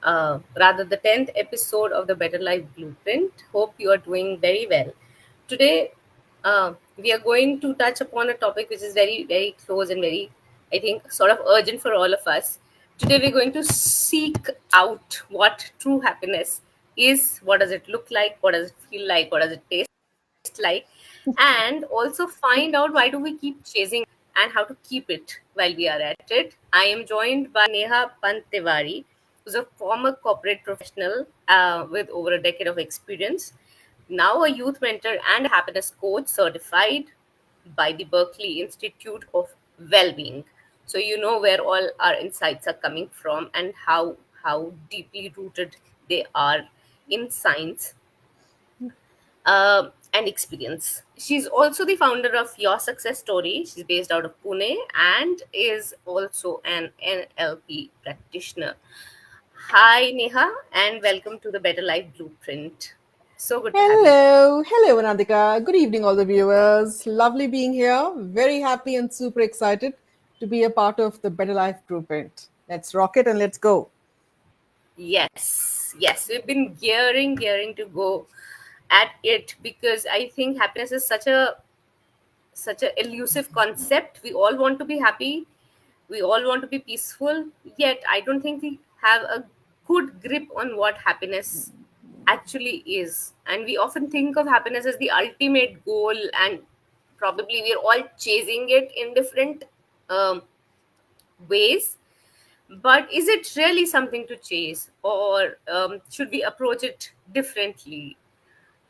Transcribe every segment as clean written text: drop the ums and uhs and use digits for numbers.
rather the 10th episode of the Better Life Blueprint. Hope you are doing very well. Today, we are going to touch upon a topic which is very, very close and very, I think, sort of urgent for all of us. Today, we're going to seek out what true happiness is. What does it look like? What does it feel like? What does it taste like, and also find out why do we keep chasing and how to keep it while we are at it. I am joined by Neha Pantewari, who's a former corporate professional with over a decade of experience, now a youth mentor and a happiness coach certified by the Berkeley Institute of Wellbeing. So you know where all our insights are coming from and how deeply rooted they are in science and experience. She's also the founder of Your Success Story. She's based out of Pune and is also an NLP practitioner. Hi, Neha, and welcome to the Better Life Blueprint. So good to have you. Hello, Anandika. Good evening, all the viewers. Lovely being here. Very happy and super excited to be a part of the Better Life Blueprint. Let's rock it and let's go. Yes, we've been gearing to go at it because I think happiness is such a elusive concept. We all want to be happy, we all want to be peaceful, yet I don't think we have a good grip on what happiness actually is. And we often think of happiness as the ultimate goal, and probably we're all chasing it in different um, ways. But is it really something to chase, or should we approach it differently?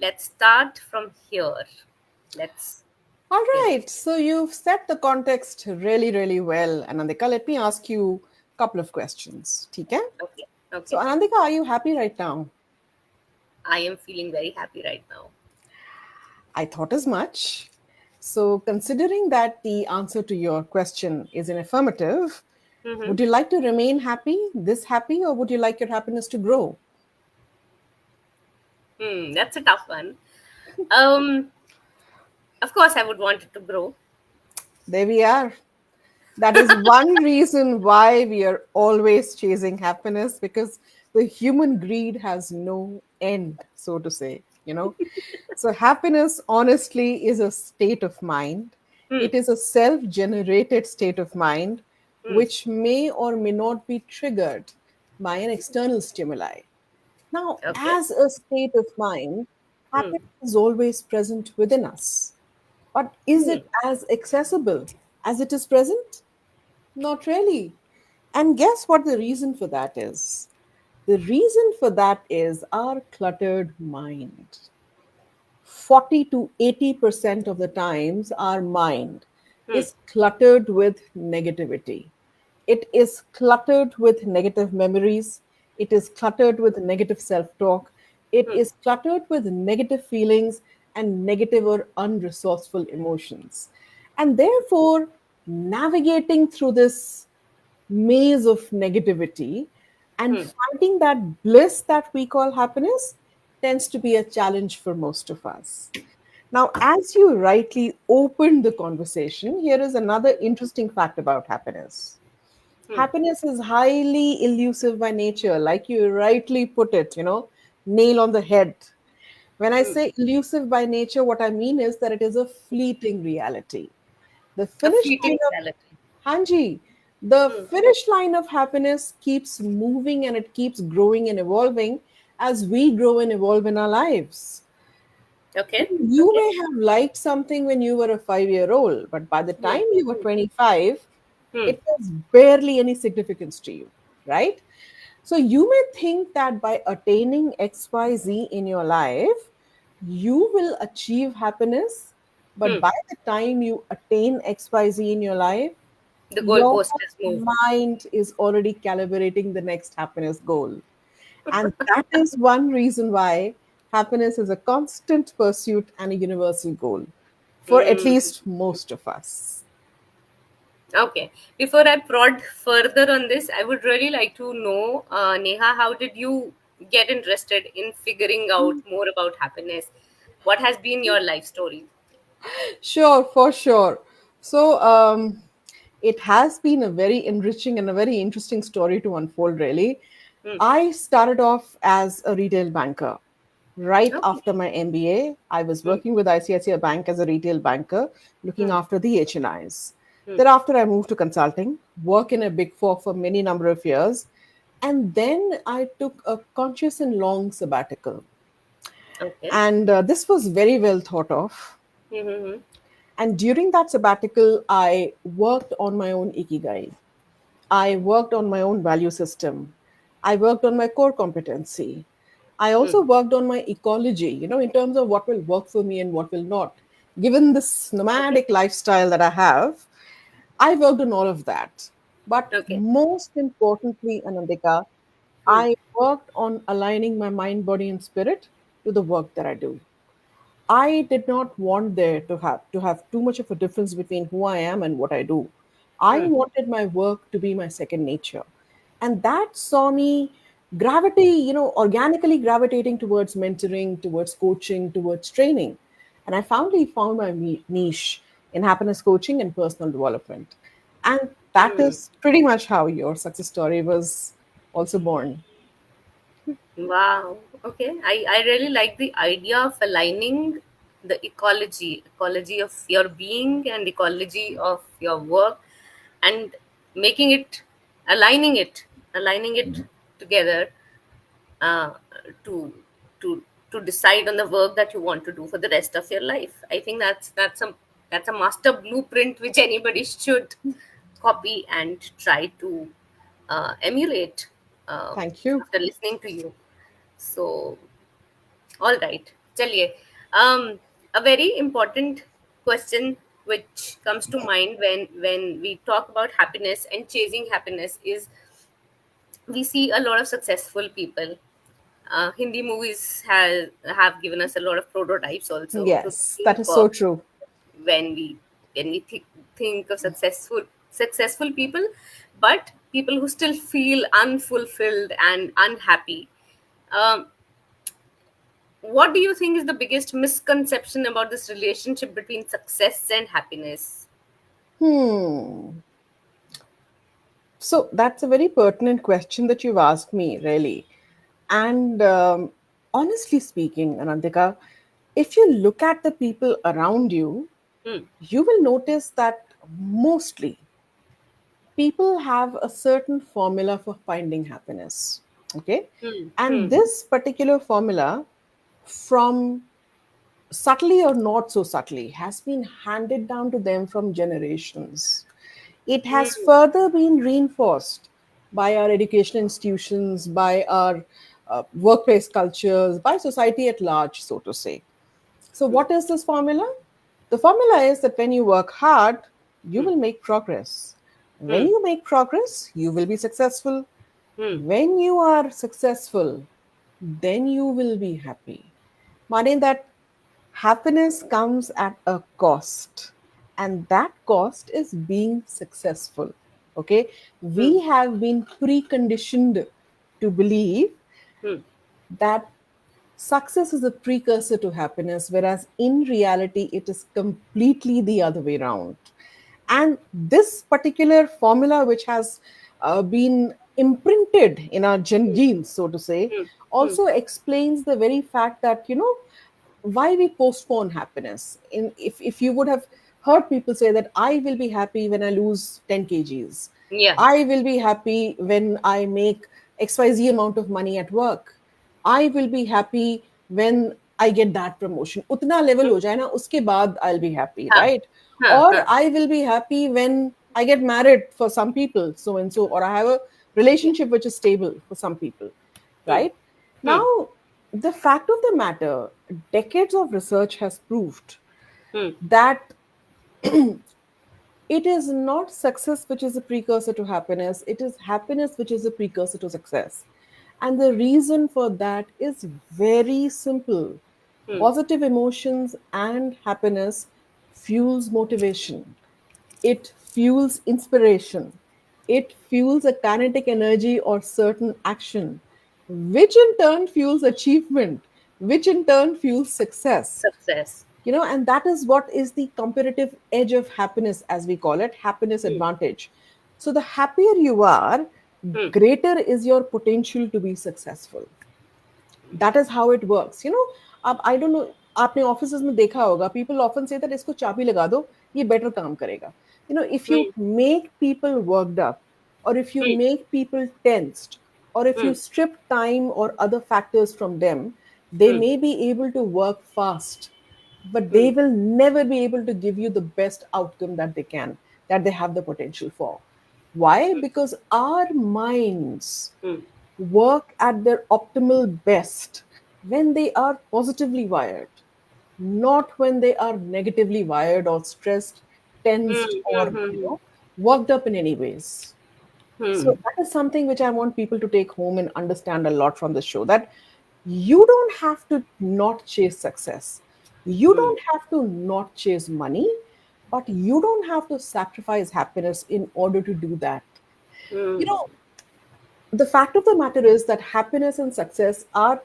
Let's start from here. Let's, All you know. right. So you've set the context really, really well, Anandika. Let me ask you a couple of questions. Okay? Okay, So, okay. Anandika, are you happy right now? I am feeling very happy right now. I thought as much. So, considering that the answer to your question is an affirmative, Mm-hmm. would you like to remain happy, this happy, or would you like your happiness to grow? That's a tough one. Um, of course, I would want it to grow. There we are. That is one reason why we are always chasing happiness because the human greed has no end, so to say, So, happiness honestly is a state of mind. Hmm. It is a self generated state of mind Hmm. which may or may not be triggered by an external stimuli. Now, Okay. as a state of mind, Hmm. happiness is always present within us. But is Hmm. it as accessible as it is present? Not really. And guess what the reason for that is? The reason for that is our cluttered mind. 40 to 80% of the times, our mind Hmm. is cluttered with negativity. It is cluttered with negative memories. It is cluttered with negative self talk. It Hmm. is cluttered with negative feelings and negative or unresourceful emotions. And therefore, navigating through this maze of negativity and Hmm. finding that bliss that we call happiness tends to be a challenge for most of us. Now, as you rightly opened the conversation, here is another interesting fact about happiness. Hmm. Happiness is highly elusive by nature, like you rightly put it, nail on the head. When I Hmm. say elusive by nature, what I mean is that it is a fleeting reality. The A finish fleeting line of reality. Hanji, the Hmm. finish line of happiness keeps moving and it keeps growing and evolving as we grow and evolve in our lives. Okay. You Okay. may have liked something when you were a 5 year old, but by the Hmm. time you were 25, Hmm. it has barely any significance to you, right? So you may think that by attaining XYZ in your life, you will achieve happiness, but Hmm. by the time you attain XYZ in your life, The your goalpost has moved. mind is already calibrating the next happiness goal. And that is one reason why happiness is a constant pursuit and a universal goal for at Hmm. least most of us. Okay. Before I prod further on this, I would really like to know, Neha, how did you get interested in figuring out more about happiness? What has been your life story? Sure, for sure. So, it has been a very enriching and a very interesting story to unfold, really. Hmm. I started off as a retail banker. Right Okay. after my MBA, I was Hmm. working with ICICI Bank as a retail banker, looking Hmm. after the HNIs. Hmm. Thereafter, I moved to consulting, work in a big four for many number of years, and then I took a conscious and long sabbatical. Okay. And this was very well thought of. Hmm. Hmm. And during that sabbatical, I worked on my own ikigai. I worked on my own value system. I worked on my core competency. I Hmm. also worked on my ecology, in terms of what will work for me and what will not. Given this Okay. nomadic lifestyle that I have, I worked on all of that. But Okay. most importantly, Anandika, Hmm. I worked on aligning my mind, body, and spirit to the work that I do. I did not want there to have too much of a difference between who I am and what I do. I Hmm. wanted my work to be my second nature. And that saw me organically gravitating towards mentoring, towards coaching, towards training. And I finally found my niche in happiness coaching and personal development. And that Hmm. is pretty much how your success story was also born. Wow. Okay. I really like the idea of aligning the ecology of your being and ecology of your work, and making it, aligning it, aligning it together, uh, to to to decide on the work that you want to do for the rest of your life. I think that's a master blueprint which anybody should copy and try to emulate, uh, Thank you. after listening to you. So, all right, chaliye. A very important question which comes to mind when we talk about happiness and chasing happiness is, we see a lot of successful people. Hindi movies have given us a lot of prototypes also to Yes, that think is so of true. when we think of successful people, but people who still feel unfulfilled and unhappy. Um, what do you think is the biggest misconception about this relationship between success and happiness? Hmm. So that's a very pertinent question that you've asked me, really. And honestly speaking, Anandika, if you look at the people around you, Hmm. you will notice that mostly people have a certain formula for finding happiness. Okay. Hmm. And Hmm. this particular formula, from subtly or not so subtly, has been handed down to them from generations. It has Hmm. further been reinforced by our education institutions, by our workplace cultures, by society at large, so to say. So, Hmm. what is this formula? The formula is that when you work hard, you Hmm. will make progress. When Hmm. you make progress, you will be successful. Hmm. When you are successful, then you will be happy. Meaning that happiness comes at a cost, and that cost is being successful. Okay, Hmm. we have been preconditioned to believe Hmm. that success is a precursor to happiness, whereas in reality, it is completely the other way around. And this particular formula, which has been imprinted in our genes, so to say, Hmm. Hmm. also explains the very fact that, why we postpone happiness. If you would have heard people say that I will be happy when I lose 10 kgs, Yeah. I will be happy when I make XYZ amount of money at work, I will be happy when I get that promotion. Utna level Hmm. ho jaye na, uske baad I'll be happy, Huh. right? Huh. Or Huh. I will be happy when I get married for some people, so and so, or I have a Yeah. relationship which is stable for some people, Hmm. right? Hmm. Now, the fact of the matter, decades of research has proved Hmm. that it is not success which is a precursor to happiness, it is happiness which is a precursor to success. And the reason for that is very simple. Hmm. Positive emotions and happiness fuels motivation, it fuels inspiration, it fuels a kinetic energy or certain action, which in turn fuels achievement, which in turn fuels success. Success. And that is what is the competitive edge of happiness, as we call it, happiness Hmm. advantage. So the happier you are, Hmm. greater is your potential to be successful. That is how it works. अब I don't know, आपने offices में देखा होगा, people often say that इसको चाबी लगा दो, ये better काम करेगा. If you Hmm. make people worked up, or if you Hmm. make people tensed, or if Hmm. you strip time or other factors from them, they Hmm. may be able to work fast, but they Hmm. will never be able to give you the best outcome that they can, that they have the potential for. Why? Because our minds Hmm. work at their optimal best when they are positively wired, not when they are negatively wired or stressed, tensed, Hmm. or Hmm. worked up in any ways. Hmm. So that is something which I want people to take home and understand a lot from the show, that you don't have to not chase success. You Hmm. don't have to not chase money, but you don't have to sacrifice happiness in order to do that. Hmm. You know, the fact of the matter is that happiness and success are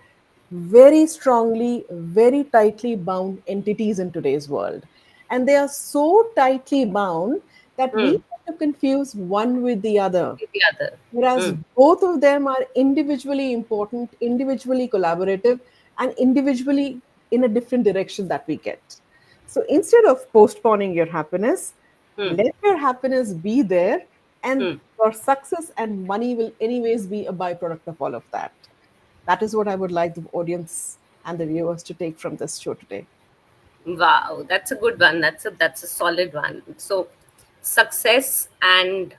very strongly, very tightly bound entities in today's world. And they are so tightly bound that we Hmm. tend to confuse one with the other. The other. Whereas Hmm. both of them are individually important, individually collaborative, and individually in a different direction that we get. So instead of postponing your happiness, Hmm. let your happiness be there, and Hmm. your success and money will, anyways, be a byproduct of all of that. That is what I would like the audience and the viewers to take from this show today. Wow, that's a good one. That's a solid one. So, success and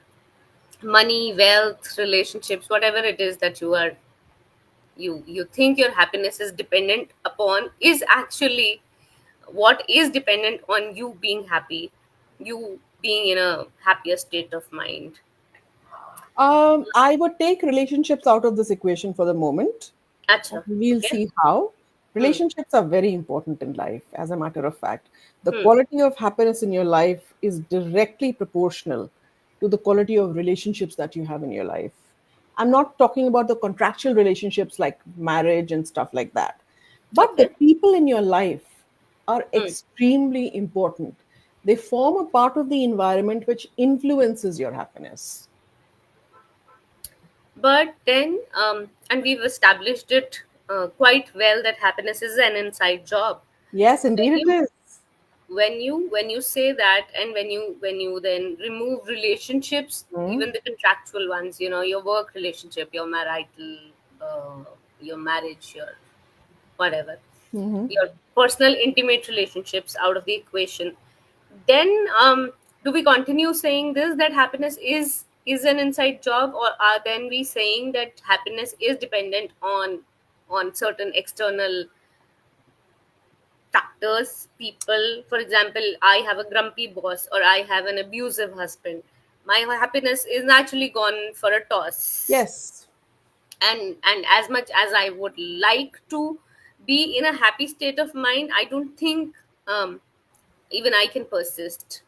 money, wealth, relationships, whatever it is that you think your happiness is dependent upon, is actually what is dependent on you being happy, you being in a happier state of mind. I would take relationships out of this equation for the moment. Acha. We'll Okay. see how. Hmm. Relationships are very important in life, as a matter of fact. The Hmm. quality of happiness in your life is directly proportional to the quality of relationships that you have in your life. I'm not talking about the contractual relationships like marriage and stuff like that, but the Okay. people in your life are Hmm. extremely important. They form a part of the environment which influences your happiness. But then, and we've established it quite well that happiness is an inside job. Yes, When indeed it you is. when you say that, and when you then remove relationships, Hmm. even the contractual ones, your work relationship, your marital, uh, your marriage, your whatever, Hmm. your personal intimate relationships out of the equation, then do we continue saying this, that happiness is an inside job, or are then we saying that happiness is dependent on certain external factors, people? For example, I have a grumpy boss, or I have an abusive husband. My happiness is naturally gone for a toss. Yes. And as much as I would like to be in a happy state of mind, I don't think even I can persist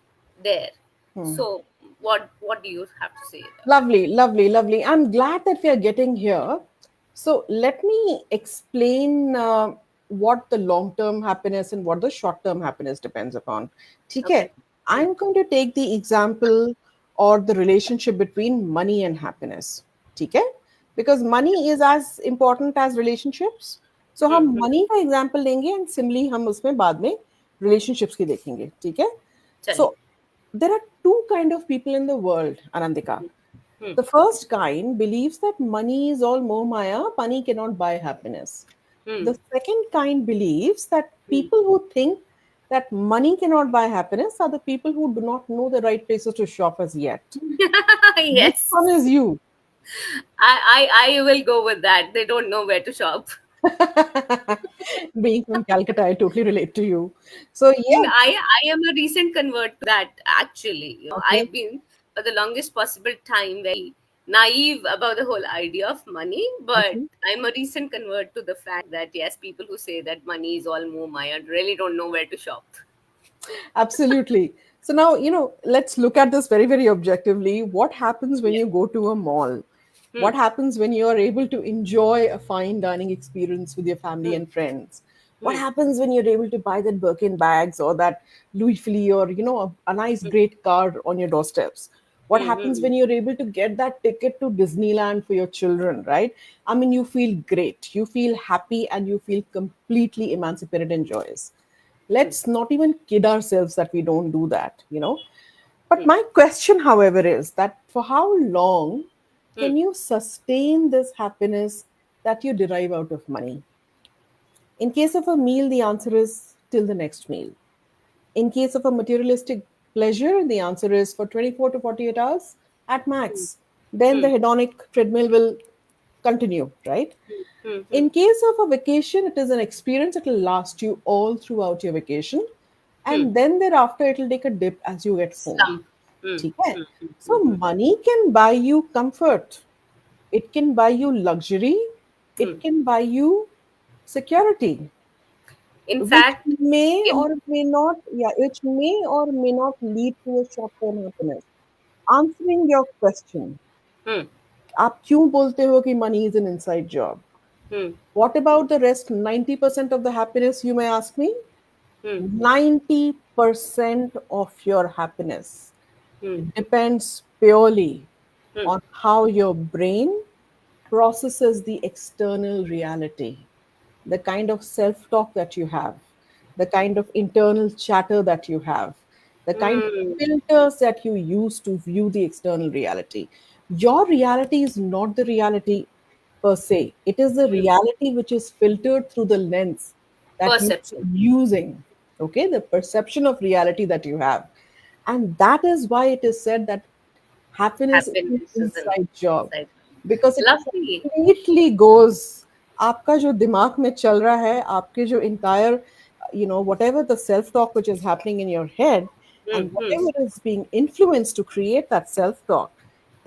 there. Hmm. So, what do you have to say about it? Lovely, lovely, lovely. I'm glad that we are getting here. So let me explain what the long-term happiness and what the short-term happiness depends upon. Okay, Okay. Hmm. I'm going to take the example or the relationship between money and happiness. Okay, because money is as important as relationships. So Hmm. हम Hmm. money का example लेंगे and similarly हम उसमें बाद में relationships की देखेंगे. ठीक है? Chaliye. So there are two kind of people in the world, Anandika. Hmm. The first kind believes that money is all more maya, money cannot buy happiness. Hmm. The second kind believes that Hmm. people who think that money cannot buy happiness are the people who do not know the right places to shop as yet. Which Yes, one is you? I will go with that. They don't know where to shop. Being from Calcutta, I totally relate to you. So, yes, I am a recent convert to that, actually. okay. I've been for the longest possible time very naive about the whole idea of money, but Mhm. I'm a recent convert to the fact that yes, people who say that money is all more Maya really don't know where to shop. Absolutely. So now, let's look at this very, very objectively. What happens when Yeah. you go to a mall? Hmm. What happens when you are able to enjoy a fine dining experience with your family Hmm. and friends? What Hmm. happens when you're able to buy that Birkin bags or that Louis Philippe or, a nice, Hmm. great car on your doorsteps? What happens when you're able to get that ticket to Disneyland for your children, right? I mean, you feel great, you feel happy, and you feel completely emancipated and joyous. Let's not even kid ourselves that we don't do that, you know. But my question, however, is that for how long can you sustain this happiness that you derive out of money? In case of a meal, the answer is till the next meal. In case of a materialistic pleasure, the answer is for 24 to 48 hours at max. Then the hedonic treadmill will continue, right? In case of a vacation, it is an experience that will last you all throughout your vacation. And then thereafter, it will take a dip as you get home. Slump. Hmm. ठीक है? So money can buy you comfort. It can buy you luxury. It can buy you security, In which fact, may in or may not, yeah, which may or may not lead to a short-term happiness. Answering your question, hmm, आप क्यों बोलते हो कि money is an inside job? hmm, What about the rest 90% of the happiness, you may ask me? hmm, 90% of your happiness hmm, depends purely hmm, on how your brain processes the external reality, the kind of self talk that you have, the kind of internal chatter that you have, the kind of hmm, filters that you use to view the external reality. Your reality is not the reality per se, it is the reality which is filtered through the lens that you're perception. using, okay, the perception of reality that you have. And that is why it is said that happiness is an Happiness is an inside job, inside. because it Lovely. completely goes, आपका जो दिमाग में चल रहा है, आपके जो entire, you know, whatever the self talk which is happening in your head, Hmm, and hmm, whatever is being influenced to create that self talk,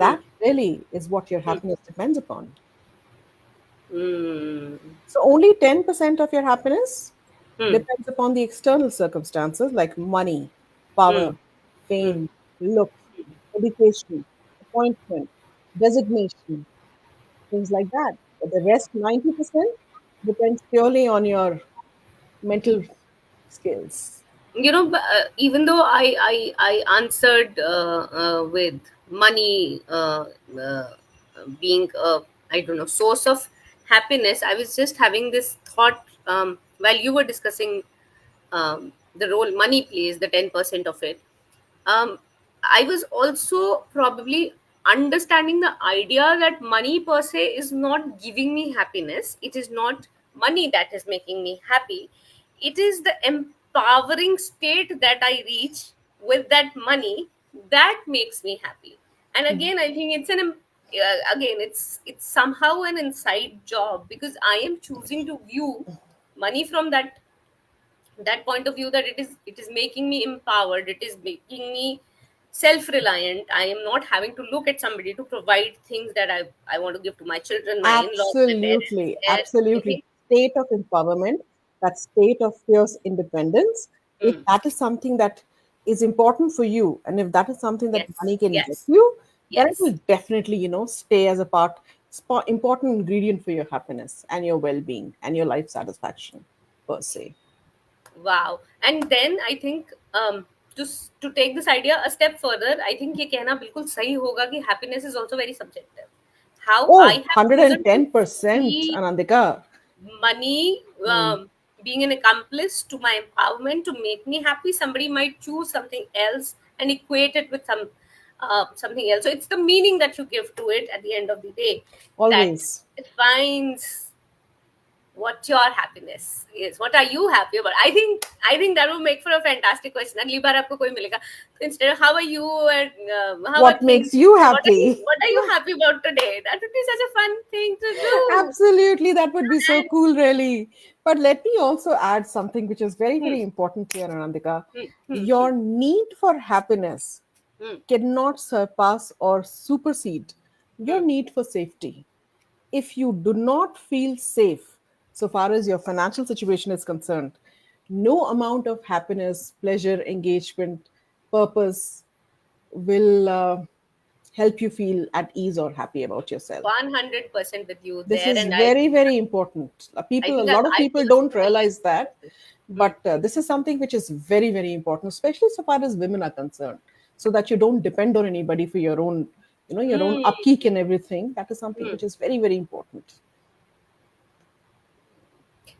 hmm, that really is what your hmm, happiness depends upon. hmm, So only 10% of your happiness hmm, depends upon the external circumstances like money, hmm, power, hmm. fame, looks, education, appointment, designation, things like that. But the rest 90% depends purely on your mental skills. Even though I answered with money being a, I don't know, source of happiness, I was just having this thought while you were discussing the role money plays, the 10% of it. um, I was also probably understanding the idea that money per se is not giving me happiness. It is not money that is making me happy. It is the empowering state that I reach with that money that makes me happy. And again, I think again, it's somehow an inside job, because I am choosing to view money from that point of view, that it is making me empowered, it is making me self-reliant. I am not having to look at somebody to provide things that I want to give to my children, my in-laws, my parents. Absolutely, Yes, I absolutely. think. State of empowerment, that state of fierce independence, if Mm, that is something that is important for you, and if that is something that yes, money can get yes, you, then it yes. will definitely, you know, stay as a important ingredient for your happiness and your well being and your life satisfaction, per se. Wow. And then I think, to take this idea a step further, I think ये कहना बिल्कुल सही होगा कि happiness is also very subjective. How I Oh, have chosen to 110%, see Anandika. money Hmm. being an accomplice to my empowerment to make me happy, somebody might choose something else and equate it with something else. So it's the meaning that you give to it at the end of the day that Always. defines what your happiness is. What are you happy about? I think that will make for a fantastic question. अगली बार आपको कोई मिलेगा, तो instead of how are you, and how are What things, makes you what are you happy? what are you happy about today? That would be such a fun thing to do. Absolutely, that would be so And cool, really. But let me also add something which is very, hmm, very important here, Anandika. hmm, hmm, hmm, Your need for happiness hmm, cannot surpass or supersede your hmm. need for safety. If you do not feel safe, so far as your financial situation is concerned, no amount of happiness, pleasure, engagement, purpose will help you feel at ease or happy about yourself. 100% with you This there, is and I very, think very important. I A think lot of I people don't personally. realize that, Hmm, but this is something which is very, very important, especially so far as women are concerned. so that you don't depend on anybody for your own, your own Hmm. upkeep and everything. That is something Hmm. which is very, very important.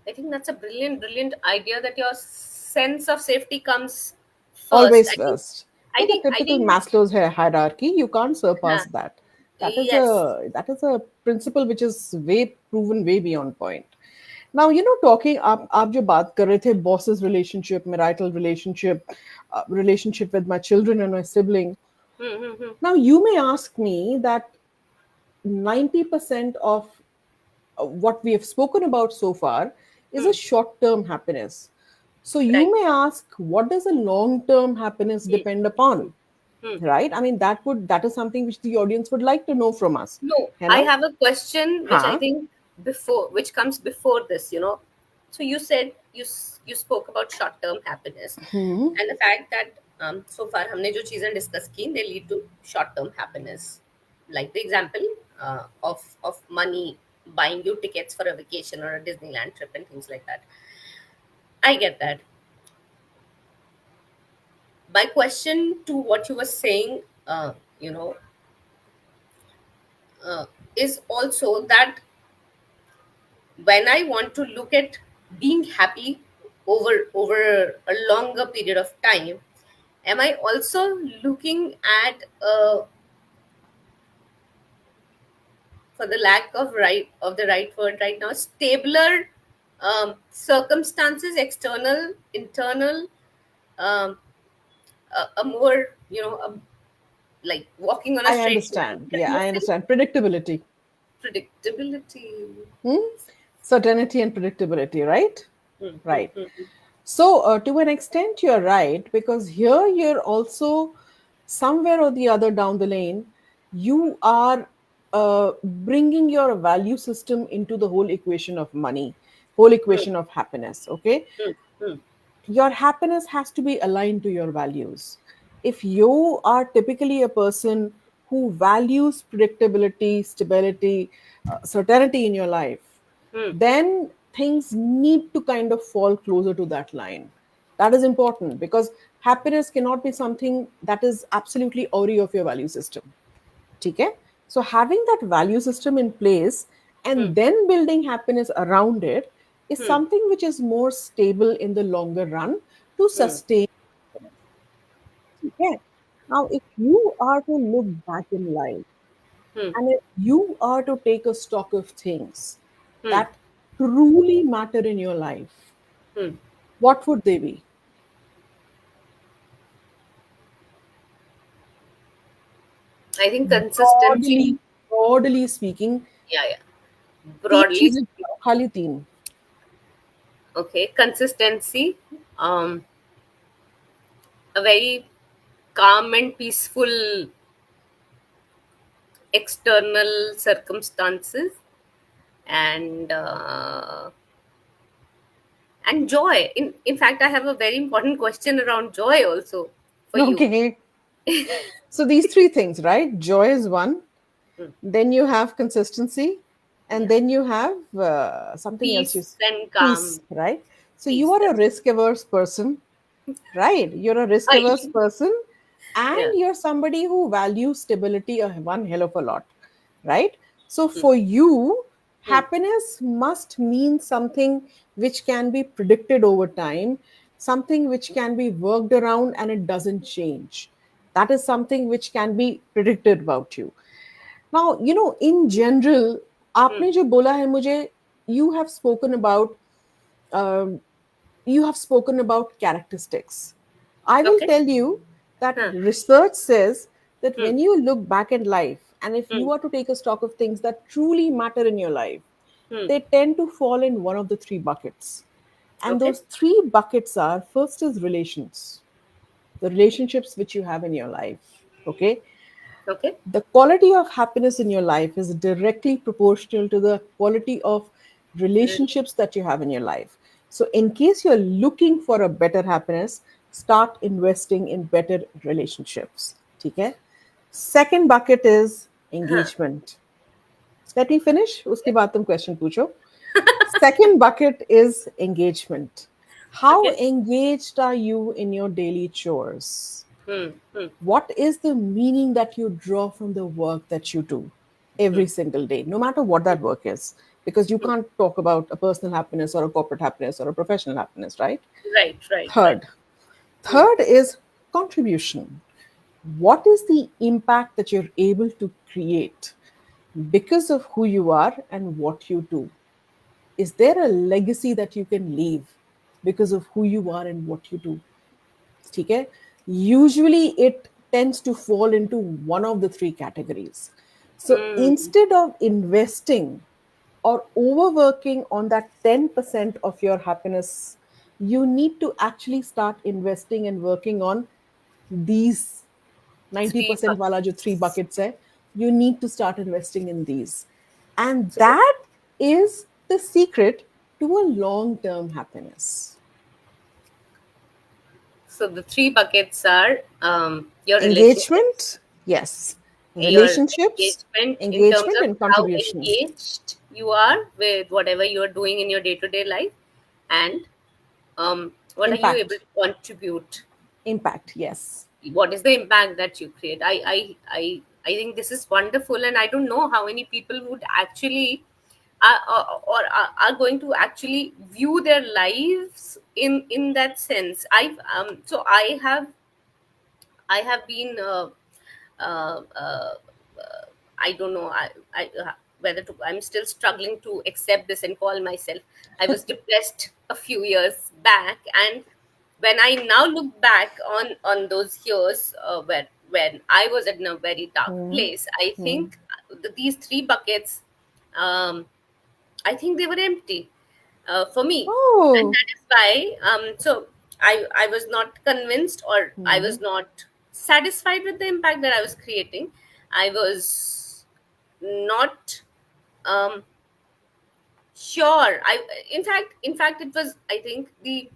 I think that's a brilliant, brilliant idea that your sense of safety comes first. Always first. I In the think, I typical think, Maslow's hierarchy, you can't surpass that. That is yes. a principle which is way proven, way beyond point. Now, talking आप जो बात कर रहे थे, bosses relationship, marital relationship, relationship with my children and my sibling. Hmm, hmm, hmm, Now, you may ask me that 90% of what we have spoken about so far is a hmm. short term happiness. So, you Right. may ask, what does a long term happiness Hmm, depend hmm, upon? hmm. Right? I mean, that is something which the audience would like to know from us. No, You I know? have a question which I Huh? think which comes before this. So you said you spoke about short-term happiness Hmm. and the fact that so far हमने जो चीजें discuss की they lead to short-term happiness. Like the example of money buying you tickets for a vacation or a Disneyland trip and things like that. I get that. My question to what you were saying, you know, uh, is also that when I want to look at being happy over a longer period of time, am I also looking at for the lack of the right word right now, stabler circumstances, external, internal, um, a more like walking on a I straight line understand. kind Yeah, of I thing, understand. Predictability. predictability. Hmm? Certainty and predictability, right? Hmm, hmm, Right. hmm, hmm, So, to an extent, you're right, because here you're also somewhere or the other down the lane, you are bringing your value system into the whole equation of money, whole hmm, equation of happiness. Okay, hmm, hmm, your happiness has to be aligned to your values. If you are typically a person who values predictability, stability, certainty in your life, hmm, then things need to kind of fall closer to that line. That is important because happiness cannot be something that is absolutely ori of your value system. Okay? So having that value system in place hmm, and then building happiness around it is hmm, something which is more stable in the longer run to hmm, sustain. Okay? Now, if you are to look back in life hmm, and if you are to take a stock of things hmm, that truly matter in your life, hmm. what would they be? I think consistency. Broadly, broadly speaking, Yeah, yeah. तीन Broadly चीजें speaking, बताओ, खाली तीन. okay. Consistency. A very calm and peaceful external circumstances, and joy. In fact, I have a very important question around joy also for you. Okay. So these three things, right? Joy is one. Hmm. Then you have consistency, and Yeah. then you have something else. Peace and Peace, calm. right? So you Peace. are a That's risk averse person, right? You're a risk right. averse person, Yeah. and you're somebody who values stability a one hell of a lot, right? So Hmm. for you, Hmm. happiness must mean something which can be predicted over time, something which can be worked around and it doesn't change. That is something which can be predicted about you. Now, in general, Hmm. आपने जो बोला है मुझे, you have spoken about um, you have spoken about characteristics. I will Okay. tell you that Huh. research says that Hmm. when you look back in life, and if Hmm. you are to take a stock of things that truly matter in your life, Hmm. they tend to fall in one of the three buckets. And Okay. those three buckets are: first is relations, the relationships which you have in your life. Okay, Okay. the quality of happiness in your life is directly proportional to the quality of Re- relationships that you have in your life. So in case you're looking for a better happiness, start investing in better relationships. Okay. Second bucket is Huh. engagement. Let me finish, uske baad tum question pucho. Second bucket is engagement. How Okay. engaged are you in your daily chores? Hmm. Hmm. What is the meaning that you draw from the work that you do Hmm. every single day, no matter what that work is? Because you Hmm. can't talk about a personal happiness or a corporate happiness or a professional happiness, right? Right, right, right. Third, Hmm. third is contribution. What is the impact that you're able to create because of who you are and what you do? Is there a legacy that you can leave because of who you are and what you do? ठीक है, usually it tends to fall into one of the three categories. So Hmm. instead of investing or overworking on that 10% of your happiness, you need to actually start investing and working on these Three 90% wala jo three buckets. buckets hai. You need to start investing in these, and So the that is the secret to a long term happiness. so the three buckets are your relationships, Engagement, yes. your Relationships, engagement in terms engagement, of and how contribution. engaged you are with whatever you are doing in your day-to-day life, and what are you able Impact, to contribute, impact, yes. what is the impact that you create. I think this is wonderful, and I don't know how many people would actually are going to actually view their lives in that sense. I have been uh, uh, I don't know. Whether to. I'm still struggling to accept this and call myself. I was depressed a few years back, and when I now look back on those years where when I was in a very dark Hmm. place, I Hmm. think these three buckets. Um, I think they were empty for me, and Oh. that is why. So I was not convinced, or I Hmm. was not satisfied with the impact that I was creating. I was not um, sure. In fact, it was. I think the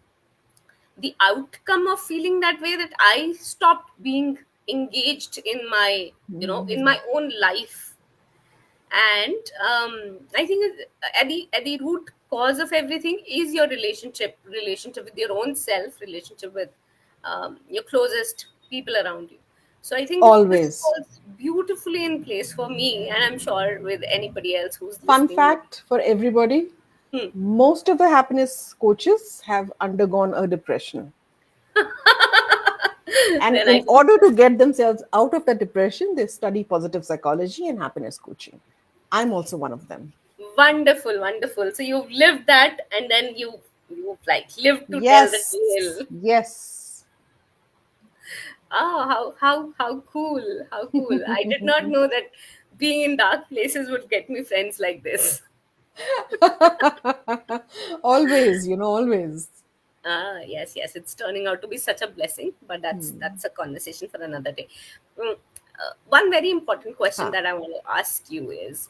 outcome of feeling that way, that I stopped being engaged in my in my own life. And I think at the root cause of everything is your relationship with your own self, relationship with your closest people around you. So I think this Always. falls beautifully in place for me, and I'm sure with anybody else who's Fun listening. fact for everybody, Hmm. most of the happiness coaches have undergone a depression. And Then I in order to get themselves out of that depression, they study positive psychology and happiness coaching. I'm also one of them. Wonderful, wonderful. So you've lived that, and then you like lived to tell the Yes. tale. Yes. Oh, how cool! How cool! I did not know that being in dark places would get me friends like this. Always, always. Ah, yes, yes. It's turning out to be such a blessing, but that's a conversation for another day. Mm, one very important question Huh. that I want to ask you is: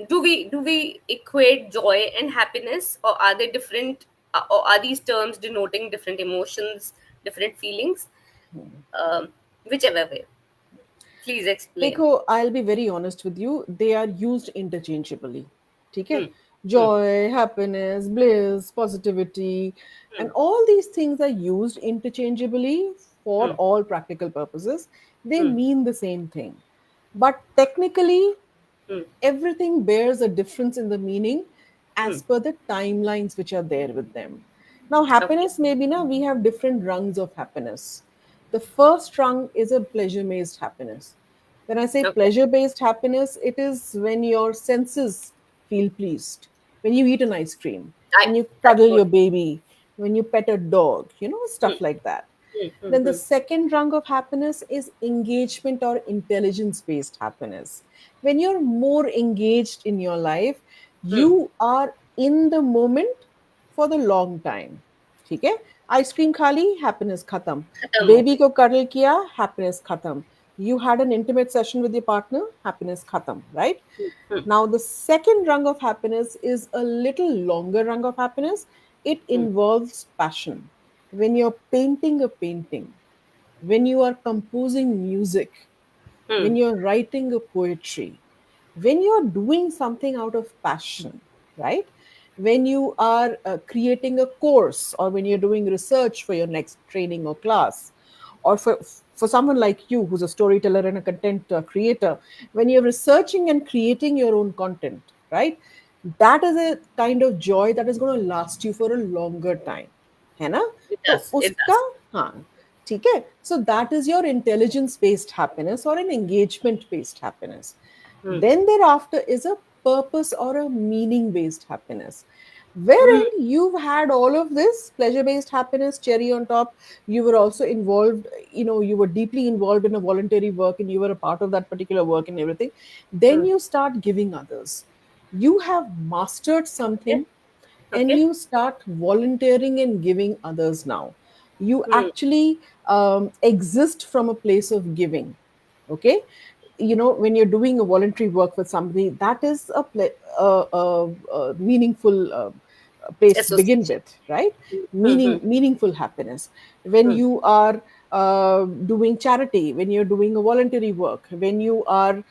do we equate joy and happiness, or are they different? Or are these terms denoting different emotions, different feelings? Whichever way, please explain. Dekho, I'll be very honest with you. They are used interchangeably. Okay? Hmm. Hmm. Joy, happiness, bliss, positivity, Hmm. and all these things are used interchangeably for Hmm. all practical purposes. They Hmm. mean the same thing. But technically, Hmm. everything bears a difference in the meaning Hmm. as per the timelines which are there with them. Now, Okay. happiness, maybe now we have different rungs of happiness. The first rung is a pleasure based happiness. When I say Okay. pleasure based happiness, it is when your senses feel pleased, when you eat an ice cream, when you I cuddle your totally. baby, when you pet a dog, Hmm. stuff like that. Hmm. Hmm. Then the Hmm. second rung of happiness is engagement or intelligence based happiness. When you're more engaged in your life, Hmm. you are in the moment for the long time. ठीक है, ice cream खा ली, happiness खत्म. खत्म हो baby गई. को cuddle किया, happiness खत्म. You had an intimate session with your partner, happiness खत्म, right? Hmm. Now, the second rung of happiness is a little longer rung of happiness. It Hmm. involves passion. When you're painting a painting, when you are composing music, Hmm. when you're writing a poetry, when you're doing something out of passion, right? When you are creating a course or when you're doing research for your next training or class, or for someone like you who's a storyteller and a content creator, when you're researching and creating your own content, right, that is a kind of joy that is going to last you for a longer time, है ना? It तो does. It उसका, does. हाँ, ठीक है. So that is your intelligence based happiness or an engagement based happiness. Hmm. Then thereafter is a purpose or a meaning based happiness, Hmm. wherein you've had all of this pleasure based happiness, cherry on top. You were also involved, you were deeply involved in a voluntary work and you were a part of that particular work and everything. Then Hmm. you start giving others. You have mastered Okay. something and Okay. you start volunteering and giving others now. You Hmm. actually exist from a place of giving. Okay. When you're doing a voluntary work with somebody, that is a meaningful place to begin Association. with, right? Hmm. Hmm. Meaningful happiness. When Hmm. you are doing charity, when you're doing a voluntary work, when you are,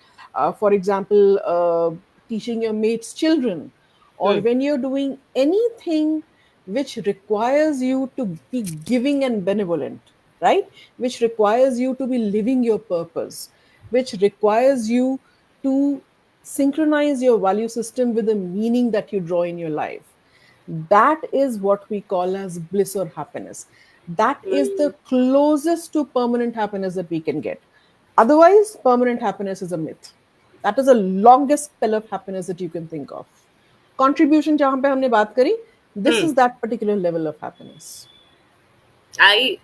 for example, teaching your mates children, or Hmm. when you're doing anything which requires you to be giving and benevolent, right? Which requires you to be living your purpose, which requires you to synchronize your value system with the meaning that you draw in your life. That is what we call as bliss or happiness. That is Hmm. the closest to permanent happiness that we can get. Otherwise, permanent happiness is a myth. That is the longest spell of happiness that you can think of. Contribution जहां पे हमने बात करी, this Hmm. is that particular level of happiness. I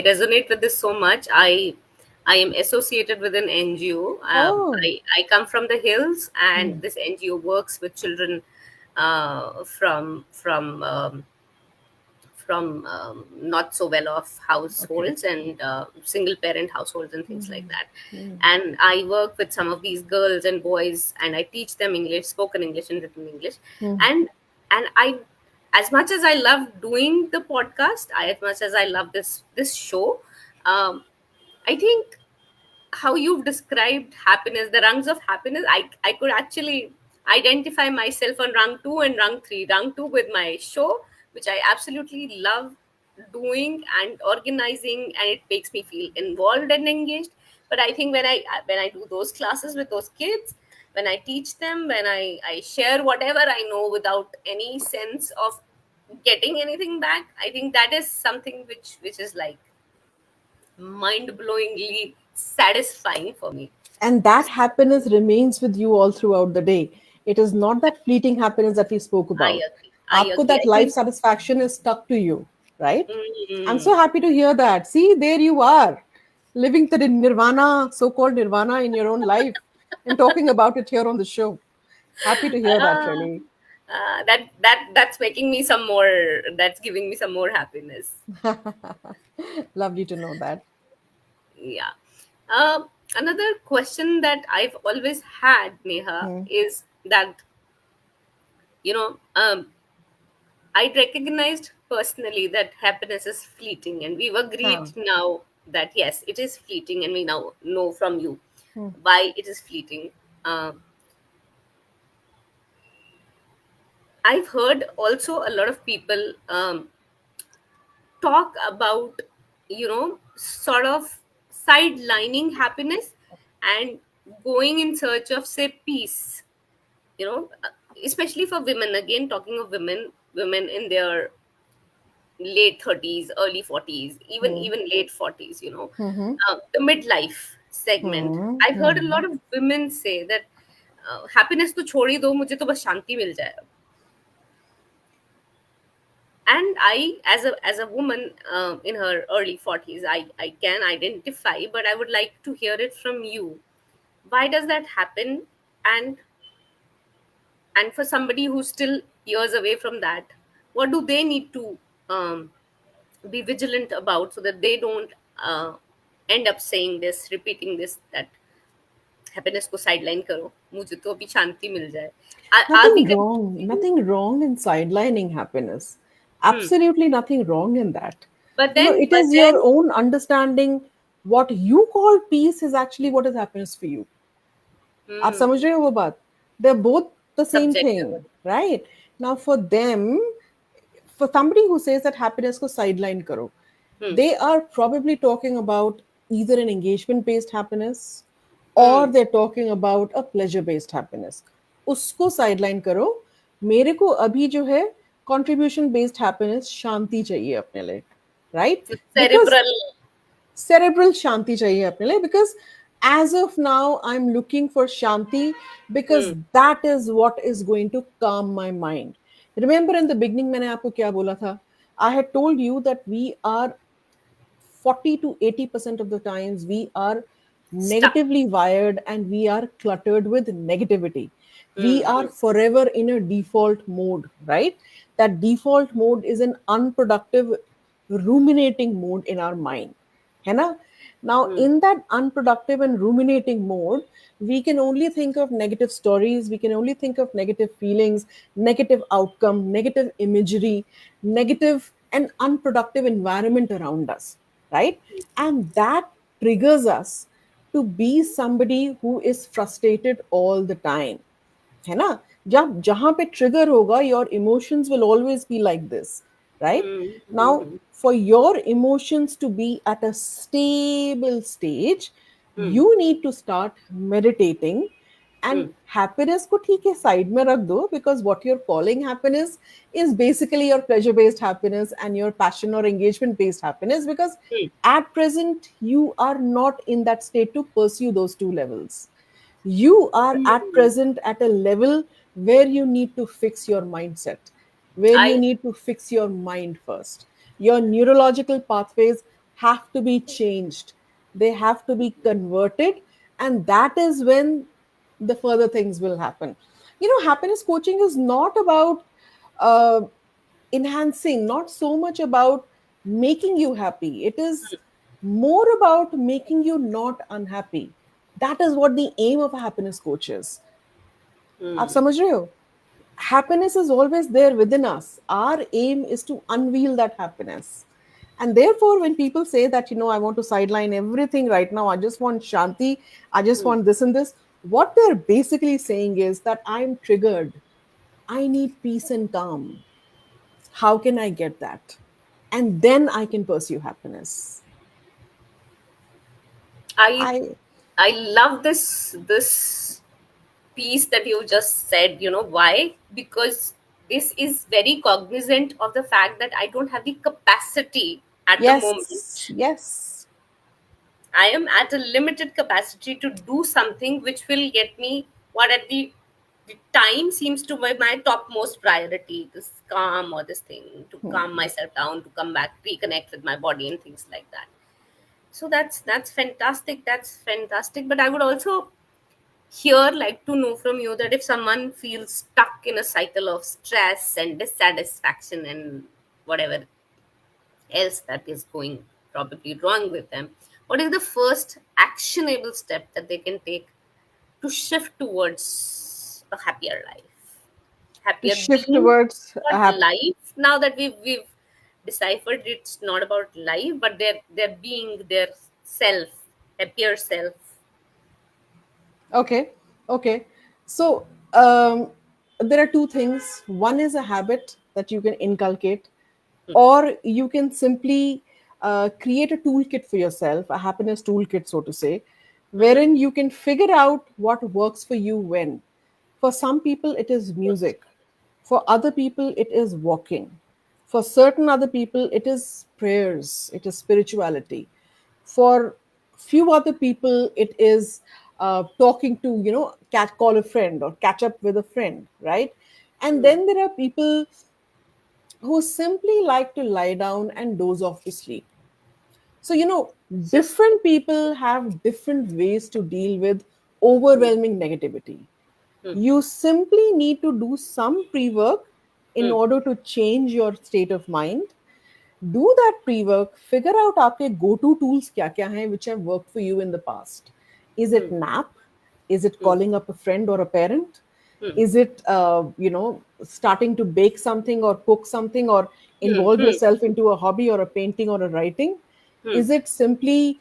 resonate with this so much. I am associated with an NGO. Oh, I come from the hills, and hmm, this NGO works with children from not so well off okay. households and single parent households and things like Hmm, that. hmm, And I work with some of these girls and boys, and I teach them English, spoken English and written English. hmm. And I, as much as I love doing the podcast, as much as I love this show, um, I think how you've described happiness, the rungs of happiness, I could actually identify myself on rung 2 and rung 3. Rung 2 with my show, which I absolutely love doing and organizing, and it makes me feel involved and engaged. But I think when I do those classes with those kids, when I teach them, when I share whatever I know without any sense of getting anything back, I think that is something which is like mind-blowingly satisfying for me. And that happiness remains with you all throughout the day. It is not that fleeting happiness that we spoke I about. agree. I Aapko agree. that I life think. satisfaction is stuck to you, right? I'm so Mm, happy to hear that. See, there you are, living the nirvana, so-called nirvana in your own life, and talking about it here on the show. Happy to hear that, uh, really. that's making me some more. That's giving me some more happiness. Lovely to know that. Yeah. Another question that I've always had, Neha, Hmm. is that you know um, I recognized personally that happiness is fleeting, and we've agreed Huh. now that yes, it is fleeting, and we now know from you Hmm. why it is fleeting. Um, I've heard also a lot of people talk about, sort of sidelining happiness and going in search of, say, peace. Especially for women. Again, talking of women in their late 30s, early 40s, Hmm. even late 40s. Hmm. The midlife segment. Hmm. I've heard a Hmm. lot of women say that happiness to छोड़ ही दो मुझे तो बस शांति मिल जाए and I as a woman in her early 40s, I can identify, but I would like to hear it from you. Why does that happen? And and for somebody who's still years away from that, what do they need to um, be vigilant about so that they don't end up saying this, repeating this, that happiness को sideline करो मुझे तो अभी शांति मिल जाए. Are we confusing? Nothing wrong in sidelining happiness. Hmm. Absolutely nothing wrong in that. but It then but is your then own understanding. What you call peace is actually what is happiness for you. आप hmm, समझ रहे हो वो बात? They're both the same subjective. thing, right? Now, for them, for somebody who says that happiness को sideline करो, Hmm. they are probably talking about either an engagement based happiness or Hmm. they're talking about a pleasure based happiness. उसको sideline करो. मेरे को अभी जो है contribution based happiness शांति चाहिए अपने लिए, right? The Because cerebral. cerebral shanti chahiye apne liye, because as of now I'm looking for shanti, because Hmm. that is what is going to calm my mind. Remember in the beginning मैंने आपको क्या बोला था? I had told you that we are 40 to 80% of the times we are Stuck. negatively wired and we are cluttered with negativity. We Hmm. are Hmm. forever in a default mode, right? That default mode is an unproductive ruminating mode in our mind, है ना? Now Hmm. in that unproductive and ruminating mode, we can only think of negative stories, we can only think of negative feelings, negative outcome, negative imagery, negative and unproductive environment around us, right? And that triggers us to be somebody who is frustrated all the time, है ना? जब जहां पे trigger होगा, your emotions will always be like this, right? Hmm. Now Hmm. for your emotions to be at a stable stage, Hmm. you need to start meditating. Hmm. And happiness को ठीक है side में रख दो, because what you're calling happiness is basically your pleasure based happiness and your passion or engagement based happiness, because Hmm. at present you are not in that state to pursue those two levels. You are at Hmm. present at a level where you need to fix your mindset, where you I. need to fix your mind first. Your neurological pathways have to be changed, they have to be converted, and that is when the further things will happen. You know, happiness coaching is not about uh, enhancing, not so much about making you happy. It is more about making you not unhappy. That is what the aim of a happiness coach is. आप Hmm. समझ रहे हो? Happiness is always there within us. Our aim is to unveil that happiness. And therefore, when people say that, you know, I want to sideline everything right now, I just want shanti, I just Hmm. want this and this, what they're basically saying is that I'm triggered. I need peace and calm. How can I get that? And then I can pursue happiness. I. I, I love this piece that you just said. You know why? Because this is very cognizant of the fact that I don't have the capacity at the yes, moment. yes. I am at a limited capacity to do something which will get me what at the time seems to be my topmost priority, this calm or this thing, to calm myself down, to come back, reconnect with my body and things like that. So that's fantastic. That's fantastic. But I would also here like to know from you that if someone feels stuck in a cycle of stress and dissatisfaction and whatever else that is going probably wrong with them, what is the first actionable step that they can take to shift towards a happier life, To happier shift being, towards not life? Now that we've deciphered it's not about life, but their being, their self, happier self. okay, okay. So there are two things. One is a habit that you can inculcate, or you can simply create a toolkit for yourself, a happiness toolkit, so to say, Mm-hmm. wherein you can figure out what works for you when. For some people, it is music. For other people, it is walking. For certain other people, it is prayers, it is spirituality. For few other people, it is talking to, you know, call a friend or catch up with a friend, right? And Hmm. then there are people who simply like to lie down and doze off to sleep. So, you know, Just. different people have different ways to deal with Hmm. overwhelming negativity. Hmm. You simply need to do some pre work in Hmm. order to change your state of mind. Do that pre work, figure out आपके go to tools क्या क्या हैं which have worked for you in the past. Is it Hmm. nap? Is it Hmm. calling up a friend or a parent? Hmm. Is it you know, starting to bake something or cook something or Hmm. involve Hmm. yourself into a hobby or a painting or a writing? Hmm. Is it simply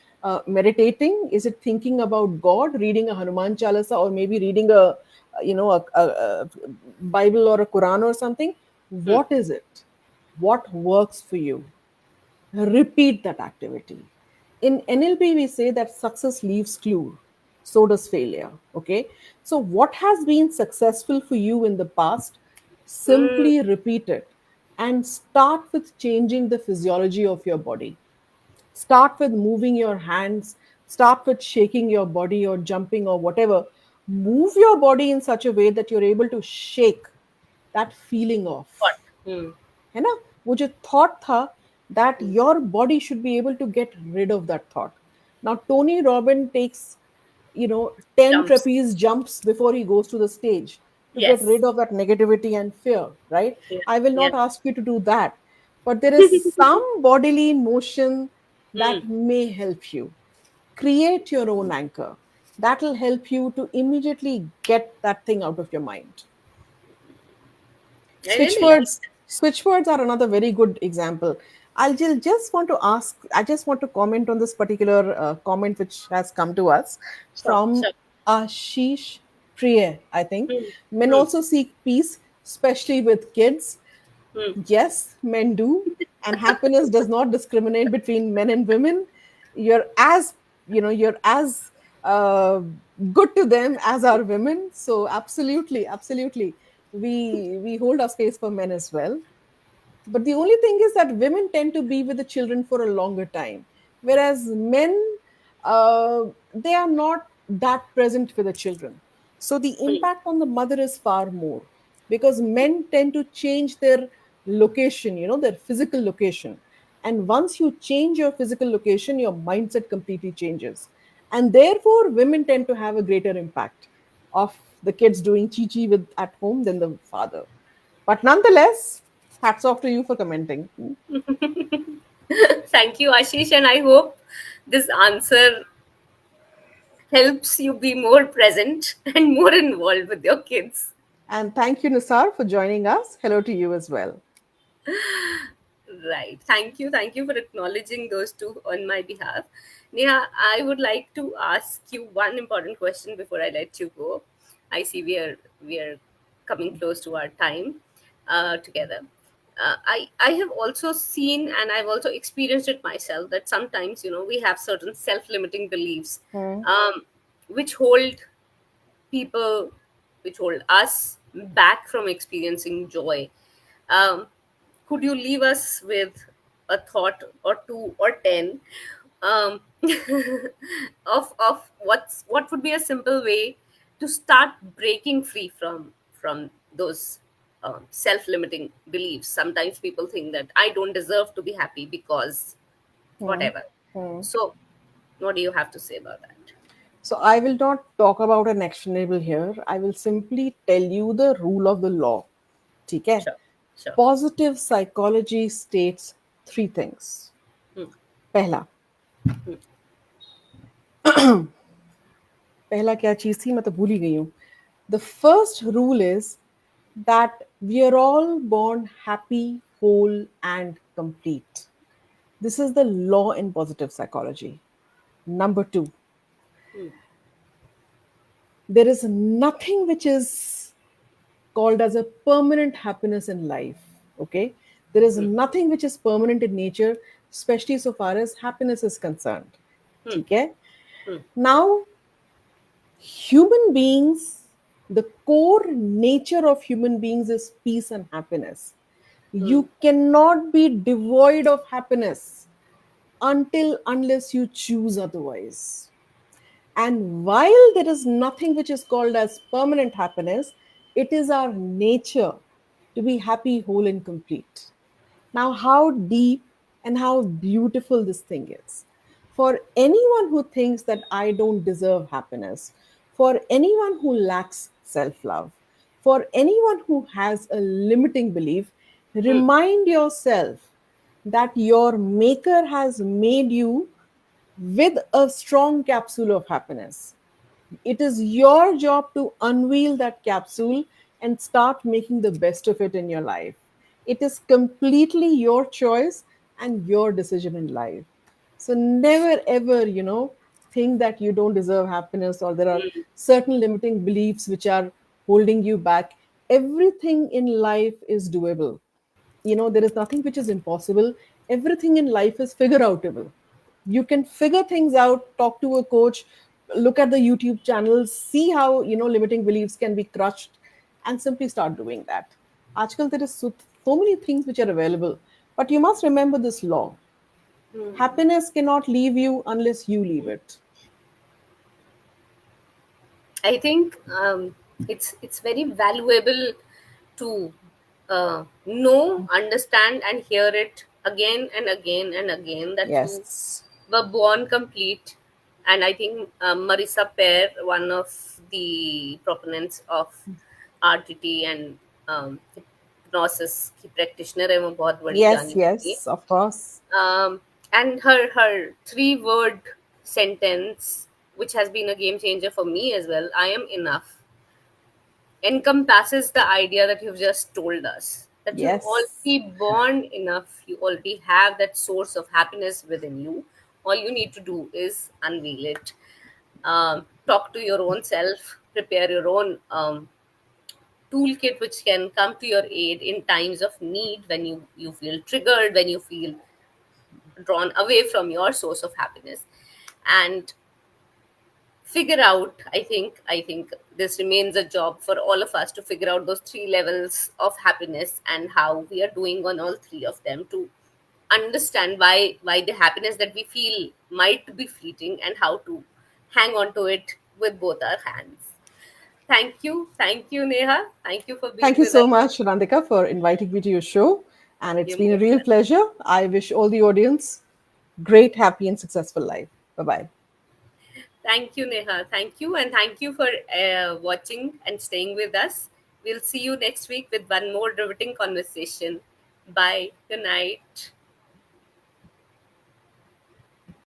meditating? Is it thinking about God, reading a Hanuman Chalisa, or maybe reading a you know a Bible or a Quran or something? Hmm. What is it? What works for you? repeat that activity. In NLP, we say that success leaves clue, so does failure. Okay. So, what has been successful for you in the past, Mm, simply repeat it and start with changing the physiology of your body. Start with moving your hands, start with shaking your body or jumping or whatever. Move your body in such a way that you're able to shake that feeling what? off. Hmm. है ना? वो जो thought था, that your body should be able to get rid of that thought. Now Tony Robbins takes, 10 Jumps. trapeze jumps before he goes to the stage to get Yes. rid of that negativity and fear, right? Yeah. I will Yeah. not ask you to do that, but there is some bodily motion Hmm. that may help you. Create your own anchor that will help you to immediately get that thing out of your mind. I Switch really like words. Switch words are another very good example. Just want to ask, I just want to comment on this particular comment which has come to us that. Sure. from Sure. Ashish Priya, I think. Hmm. Men Hmm. also seek peace, especially with kids. Hmm. Yes, men do. And happiness does not discriminate between men and women. You're as, you're as uh, good to them as are women. So absolutely, absolutely. We hold our space for men as well. But the only thing is that women tend to be with the children for a longer time, whereas men, they are not that present with the children. So the Hmm. impact on the mother is far more, because men tend to change their location, their physical location. And once you change your physical location, your mindset completely changes. And therefore, women tend to have a greater impact of the kids doing chi chi with at home than the father. But nonetheless, hats off to you for commenting. Thank you, Ashish, and I hope this answer helps you be more present and more involved with your kids. And thank you, Nisar, for joining us. Hello to you as well. Right. Thank you. Thank you for acknowledging those two on my behalf. Neha, I would like to ask you one important question before I let you go. I see we are coming close to our time together. I have also seen and I've also experienced it myself that sometimes we have certain self-limiting beliefs Hmm. um, which hold people, which hold us back from experiencing joy. Um, could you leave us with a thought or two or 10 um, of what would be a simple way to start breaking free from those self-limiting beliefs? Sometimes people think that I don't deserve to be happy because Hmm. whatever. Hmm. So what do you have to say about that? So I will not talk about an actionable here. I will simply tell you the rule of the law. Okay? Sure. Sure. Positive psychology states three things. Hmm. पहला पहला क्या चीज थी, मैं तो भूल ही गई हूँ. The first rule is that we are all born happy, whole, and complete. This is the law in positive psychology. Number two, Hmm. there is nothing which is called as a permanent happiness in life. Okay? There is Hmm. nothing which is permanent in nature, especially so far as happiness is concerned. Hmm. Okay? Hmm. Now, human beings, the core nature of human beings is peace and happiness. Hmm. You cannot be devoid of happiness unless you choose otherwise. And while there is nothing which is called as permanent happiness, it is our nature to be happy, whole, and complete. Now, how deep and how beautiful this thing is. For anyone who thinks that I don't deserve happiness, for anyone who lacks self love, for anyone who has a limiting belief, Hmm. remind yourself that your maker has made you with a strong capsule of happiness. It is your job to unveil that capsule and start making the best of it in your life. It is completely your choice and your decision in life. So never ever, think that you don't deserve happiness or there are Hmm. certain limiting beliefs which are holding you back. Everything in life is doable. There is nothing which is impossible. Everything in life is figure outable. You can figure things out, talk to a coach, look at the YouTube channels, see how limiting beliefs can be crushed, and simply start doing that. Ajkal there is so many things which are available, but you must remember this law: happiness cannot leave you unless you leave it. I think it's very valuable to know, understand, and hear it again and again and again that you Yes. were born complete. And I think Marisa Peer, one of the proponents of RTT and hypnosis की practitioner है, वो बहुत बड़ी Yes, जानी मानी. yes, of course. And her 3 word sentence, which has been a game changer for me as well, I am enough, encompasses the idea that you've just told us, that you're Yes. already born enough, you already have that source of happiness within you. All you need to do is unveil it. Talk to your own self, prepare your own toolkit which can come to your aid in times of need, when you feel triggered, when you feel drawn away from your source of happiness. And figure out, I think this remains a job for all of us to figure out those 3 levels of happiness and how we are doing on all 3 of them, to understand why the happiness that we feel might be fleeting, and how to hang on to it with both our hands. Thank you, Neha. Thank you for Thank being you with us. so much, Randika, for inviting me to your show. And it's You're been a most real welcome. pleasure. I wish all the audience great, happy, and successful life. Bye bye. Thank you, Neha. Thank you. And thank you for watching and staying with us. We'll see you next week with one more riveting conversation. Bye. Good night.